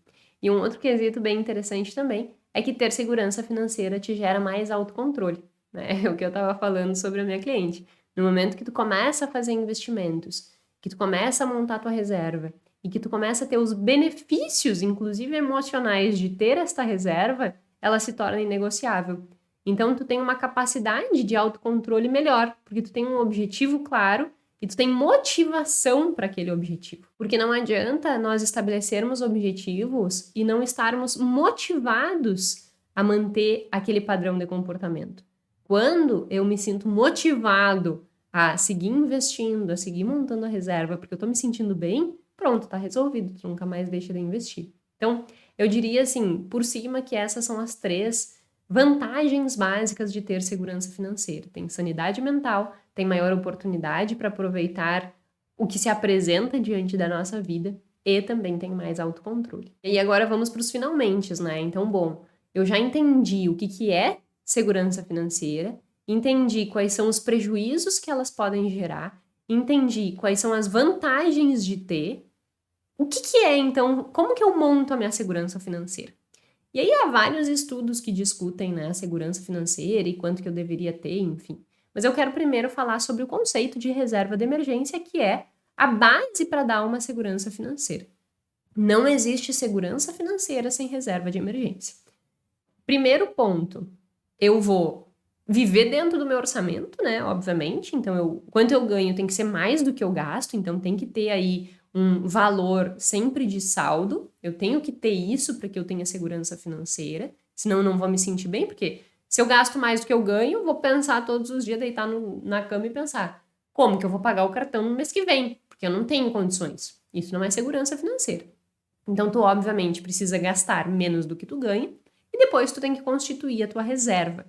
E um outro quesito bem interessante também é que ter segurança financeira te gera mais autocontrole, né? É o que eu estava falando sobre a minha cliente. No momento que tu começa a fazer investimentos, que tu começa a montar tua reserva e que tu começa a ter os benefícios, inclusive emocionais, de ter esta reserva, ela se torna inegociável. Então, tu tem uma capacidade de autocontrole melhor, porque tu tem um objetivo claro e tu tem motivação para aquele objetivo. Porque não adianta nós estabelecermos objetivos e não estarmos motivados a manter aquele padrão de comportamento. Quando eu me sinto motivado a seguir investindo, a seguir montando a reserva, porque eu tô me sentindo bem, pronto, tá resolvido, tu nunca mais deixa de investir. Então, eu diria assim, por cima que essas são as 3 vantagens básicas de ter segurança financeira. Tem sanidade mental, tem maior oportunidade para aproveitar o que se apresenta diante da nossa vida e também tem mais autocontrole. E agora vamos para os finalmentes, né? Então, bom, eu já entendi o que é segurança financeira, entendi quais são os prejuízos que elas podem gerar, entendi quais são as vantagens de ter. O que é, então, como que eu monto a minha segurança financeira? E aí há vários estudos que discutem, né, a segurança financeira e quanto que eu deveria ter, enfim. Mas eu quero primeiro falar sobre o conceito de reserva de emergência, que é a base para dar uma segurança financeira. Não existe segurança financeira sem reserva de emergência. Primeiro ponto, eu vou viver dentro do meu orçamento, né? Obviamente. Então, quanto eu ganho tem que ser mais do que eu gasto, então tem que ter aí um valor sempre de saldo. Eu tenho que ter isso para que eu tenha segurança financeira, senão eu não vou me sentir bem, porque se eu gasto mais do que eu ganho, eu vou pensar todos os dias, deitar na cama e pensar: como que eu vou pagar o cartão no mês que vem? Porque eu não tenho condições. Isso não é segurança financeira. Então, tu obviamente precisa gastar menos do que tu ganha e depois tu tem que constituir a tua reserva.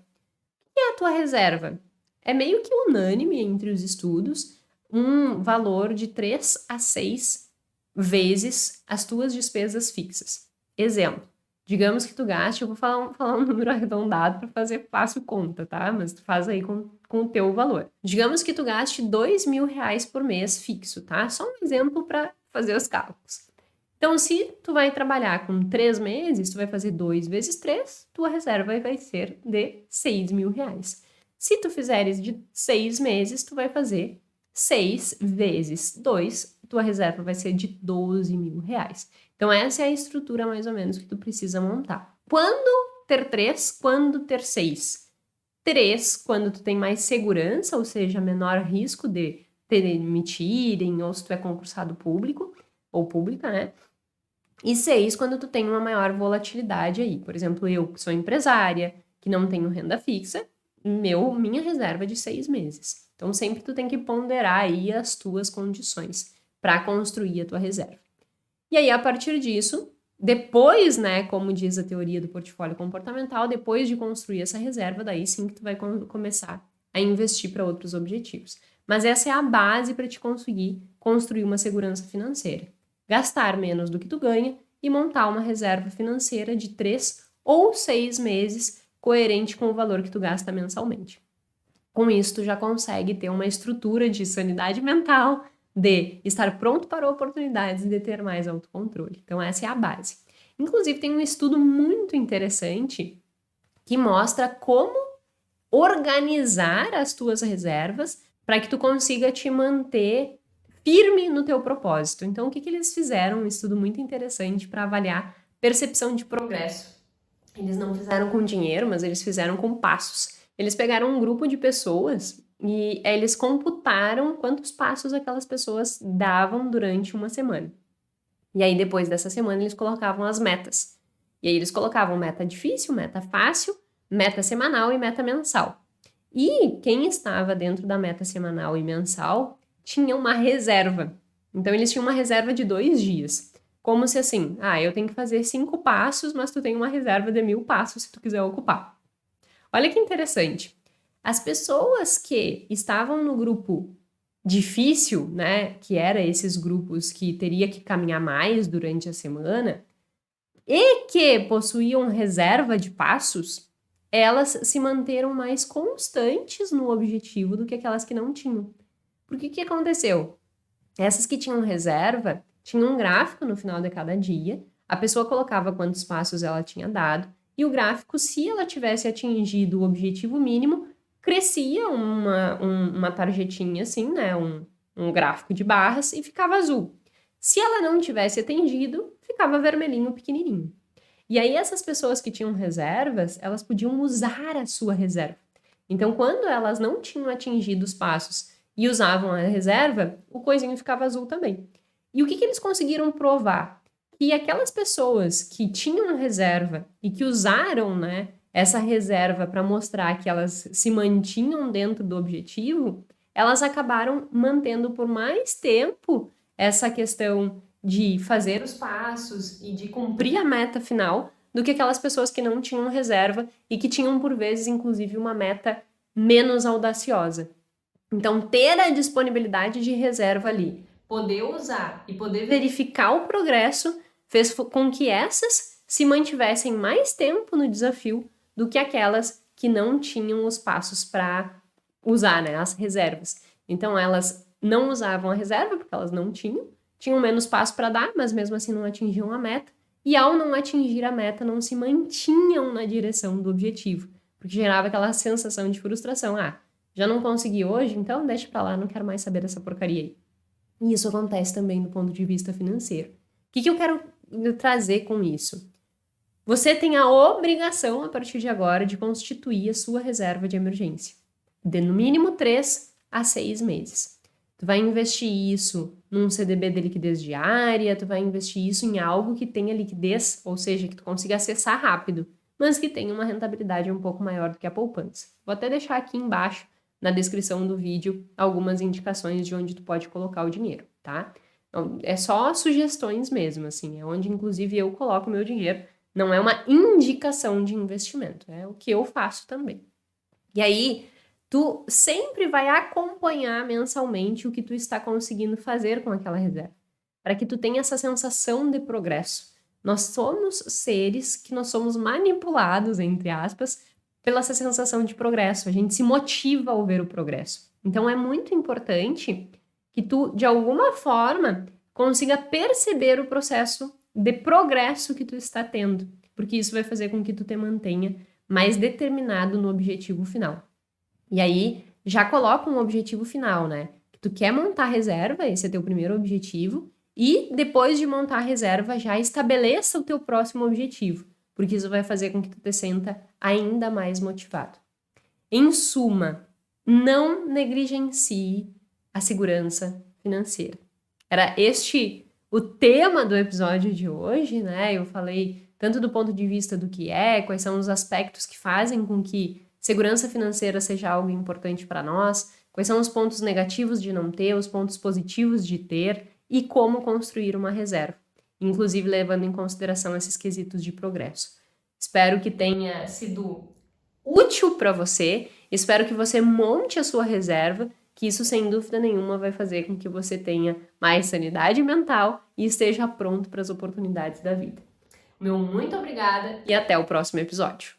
O que é a tua reserva? É meio que unânime entre os estudos um valor de 3 a 6 vezes as tuas despesas fixas. Exemplo, digamos que tu gaste, eu vou falar um número arredondado para fazer fácil conta, tá? Mas tu faz aí com o teu valor. Digamos que tu gaste R$ 2.000 por mês fixo, tá? Só um exemplo para fazer os cálculos. Então, se tu vai trabalhar com 3 meses, tu vai fazer 2 vezes 3, tua reserva vai ser de 6 mil reais. Se tu fizeres de 6 meses, tu vai fazer 6 vezes 2, tua reserva vai ser de 12 mil reais. Então, essa é a estrutura mais ou menos que tu precisa montar. Quando ter 3? Quando ter 6? 3, quando tu tem mais segurança, ou seja, menor risco de te demitirem, ou se tu é concursado público ou pública, né? E 6, quando tu tem uma maior volatilidade aí. Por exemplo, eu que sou empresária, que não tenho renda fixa, minha reserva é de 6 meses. Então, sempre tu tem que ponderar aí as tuas condições para construir a tua reserva. E aí, a partir disso, depois, né, como diz a teoria do portfólio comportamental, depois de construir essa reserva, daí sim que tu vai começar a investir para outros objetivos. Mas essa é a base para te conseguir construir uma segurança financeira. Gastar menos do que tu ganha e montar uma reserva financeira de 3 ou 6 meses coerente com o valor que tu gasta mensalmente. Com isso, tu já consegue ter uma estrutura de sanidade mental, de estar pronto para oportunidades e de ter mais autocontrole. Então, essa é a base. Inclusive, tem um estudo muito interessante que mostra como organizar as tuas reservas para que tu consiga te manter firme no teu propósito. Então, o que eles fizeram? Um estudo muito interessante para avaliar percepção de progresso. Eles não fizeram com dinheiro, mas eles fizeram com passos. Eles pegaram um grupo de pessoas e eles computaram quantos passos aquelas pessoas davam durante uma semana. E aí, depois dessa semana, eles colocavam as metas. E aí, eles colocavam meta difícil, meta fácil, meta semanal e meta mensal. E quem estava dentro da meta semanal e mensal tinha uma reserva. Então, eles tinham uma reserva de 2 dias. Como se assim, eu tenho que fazer 5 passos, mas tu tem uma reserva de 1.000 passos se tu quiser ocupar. Olha que interessante. As pessoas que estavam no grupo difícil, né, que era esses grupos que teria que caminhar mais durante a semana, e que possuíam reserva de passos, elas se manteram mais constantes no objetivo do que aquelas que não tinham. Porque o que aconteceu? Essas que tinham reserva, tinham um gráfico no final de cada dia, a pessoa colocava quantos passos ela tinha dado, e o gráfico, se ela tivesse atingido o objetivo mínimo, crescia uma tarjetinha assim, né, um gráfico de barras, e ficava azul. Se ela não tivesse atingido, ficava vermelhinho pequenininho. E aí essas pessoas que tinham reservas, elas podiam usar a sua reserva. Então, quando elas não tinham atingido os passos e usavam a reserva, o coisinho ficava azul também. E o que eles conseguiram provar? Que aquelas pessoas que tinham reserva e que usaram, né, essa reserva para mostrar que elas se mantinham dentro do objetivo, elas acabaram mantendo por mais tempo essa questão de fazer os passos e de cumprir a meta final do que aquelas pessoas que não tinham reserva e que tinham, por vezes, inclusive, uma meta menos audaciosa. Então, ter a disponibilidade de reserva ali, poder usar e poder verificar o progresso, fez com que essas se mantivessem mais tempo no desafio do que aquelas que não tinham os passos para usar, né, as reservas. Então, elas não usavam a reserva porque elas não tinham menos passo para dar, mas mesmo assim não atingiam a meta. E ao não atingir a meta, não se mantinham na direção do objetivo, porque gerava aquela sensação de frustração. Já não consegui hoje, então deixa pra lá, não quero mais saber dessa porcaria aí. E isso acontece também do ponto de vista financeiro. O que eu quero trazer com isso? Você tem a obrigação, a partir de agora, de constituir a sua reserva de emergência. De no mínimo 3 a 6 meses. Tu vai investir isso num CDB de liquidez diária, tu vai investir isso em algo que tenha liquidez, ou seja, que tu consiga acessar rápido, mas que tenha uma rentabilidade um pouco maior do que a poupança. Vou até deixar aqui embaixo, na descrição do vídeo, algumas indicações de onde tu pode colocar o dinheiro, tá? Então, é só sugestões mesmo, assim, é onde inclusive eu coloco o meu dinheiro, não é uma indicação de investimento, é o que eu faço também. E aí, tu sempre vai acompanhar mensalmente o que tu está conseguindo fazer com aquela reserva, para que tu tenha essa sensação de progresso. Nós somos seres que nós somos manipulados, entre aspas, pela essa sensação de progresso. A gente se motiva ao ver o progresso. Então, é muito importante que tu, de alguma forma, consiga perceber o processo de progresso que tu está tendo, porque isso vai fazer com que tu te mantenha mais determinado no objetivo final. E aí, já coloca um objetivo final, né? Que tu quer montar reserva, esse é teu primeiro objetivo, e depois de montar a reserva, já estabeleça o teu próximo objetivo, porque isso vai fazer com que tu te sinta ainda mais motivado. Em suma, não negligencie a segurança financeira. Era este o tema do episódio de hoje, né? Eu falei tanto do ponto de vista do que é, quais são os aspectos que fazem com que segurança financeira seja algo importante para nós, quais são os pontos negativos de não ter, os pontos positivos de ter e como construir uma reserva, inclusive levando em consideração esses quesitos de progresso. Espero que tenha sido útil para você, espero que você monte a sua reserva, que isso sem dúvida nenhuma vai fazer com que você tenha mais sanidade mental e esteja pronto para as oportunidades da vida. Meu muito obrigada e até o próximo episódio.